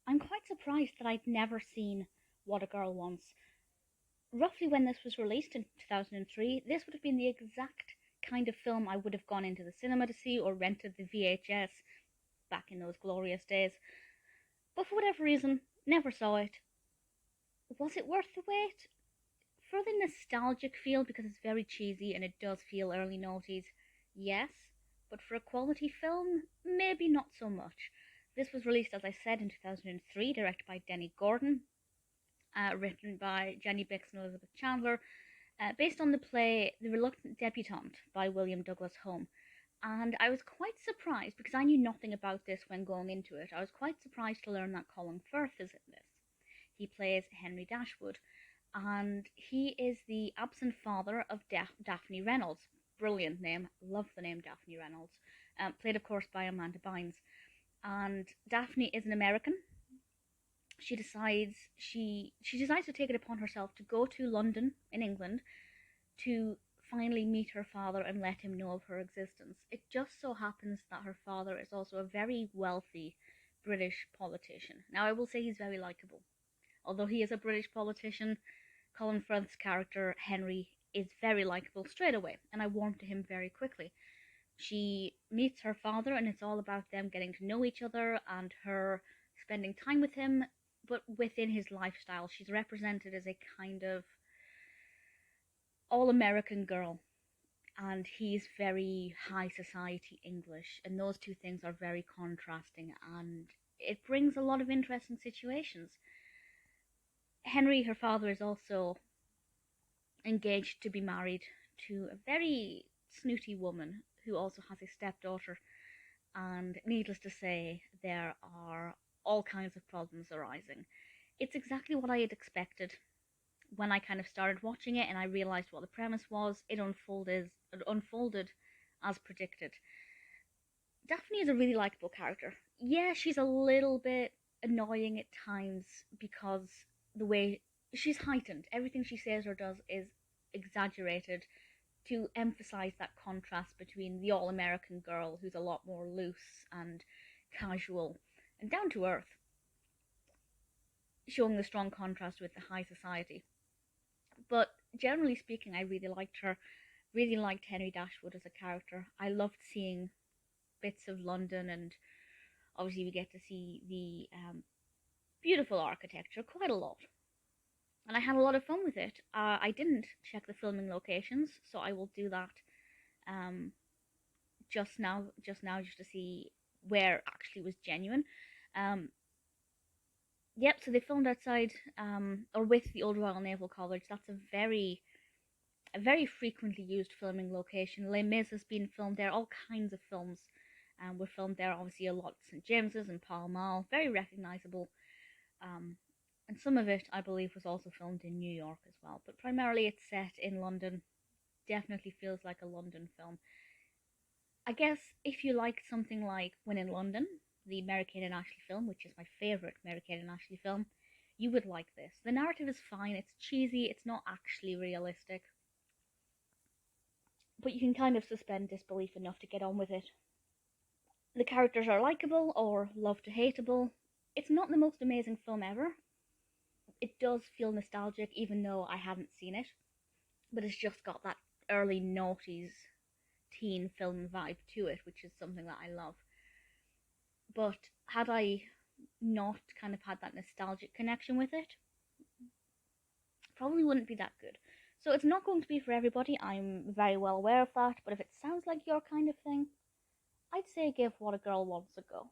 I'm quite surprised that I'd never seen What a Girl Wants. Roughly when this was released in 2003, this would have been the exact kind of film I would have gone into the cinema to see or rented the VHS back in those glorious days. But for whatever reason, never saw it. Was it worth the wait? For the nostalgic feel, because it's very cheesy and it does feel early noughties, yes. But for a quality film, maybe not so much. This was released, as I said, in 2003, directed by Denny Gordon, written by Jenny Bix and Elizabeth Chandler, based on the play The Reluctant Debutante by William Douglas Home. And I was quite surprised, because I knew nothing about this when going into it, I was quite surprised to learn that Colin Firth is in this. He plays Henry Dashwood, and he is the absent father of Daphne Reynolds. Brilliant name, love the name Daphne Reynolds. Played, of course, by Amanda Bynes. And Daphne is an American. She decides to take it upon herself to go to London in England to finally meet her father and let him know of her existence. It just so happens that her father is also a very wealthy British politician. Now, I will say he's very likable. Although he is a British politician, Colin Firth's character, Henry, is very likable straight away, and I warmed to him very quickly. She meets her father, and it's all about them getting to know each other and her spending time with him, but within his lifestyle. She's represented as a kind of all-American girl, and he's very high society English, and those two things are very contrasting, and it brings a lot of interesting situations. Henry, her father, is also engaged to be married to a very snooty woman who also has a stepdaughter, and needless to say, there are all kinds of problems arising. It's exactly what I had expected when I kind of started watching it and I realized what the premise was. It unfolded as predicted. Daphne is a really likable character. Yeah, she's a little bit annoying at times because the way she's heightened. Everything she says or does is exaggerated to emphasize that contrast between the all-American girl who's a lot more loose and casual and down to earth, showing the strong contrast with the high society. But generally speaking, I really liked her. Really liked Henry Dashwood as a character. I loved seeing bits of London, and obviously we get to see the beautiful architecture quite a lot. And I had a lot of fun with it. I didn't check the filming locations, so I will do that um, just to see where it actually was genuine. Um, yep, so they filmed outside or with the Old Royal Naval College. That's a very frequently used filming location. Les Mis has been filmed there. All kinds of films were filmed there. Obviously, a lot at St James's and Pall Mall. Very recognizable. Um, and some of it, I believe, was also filmed in New York as well. But primarily, it's set in London. Definitely feels like a London film. I guess if you like something like When in London, the Mary-Kate and Ashley film, which is my favourite Mary-Kate and Ashley film, you would like this. The narrative is fine. It's cheesy. It's not actually realistic. But you can kind of suspend disbelief enough to get on with it. The characters are likable or love to hateable. It's not the most amazing film ever. It does feel nostalgic, even though I haven't seen it. But it's just got that early noughties teen film vibe to it, which is something that I love. But had I not kind of had that nostalgic connection with it, probably wouldn't be that good. So it's not going to be for everybody, I'm very well aware of that, but if it sounds like your kind of thing, I'd say give What a Girl Wants a go.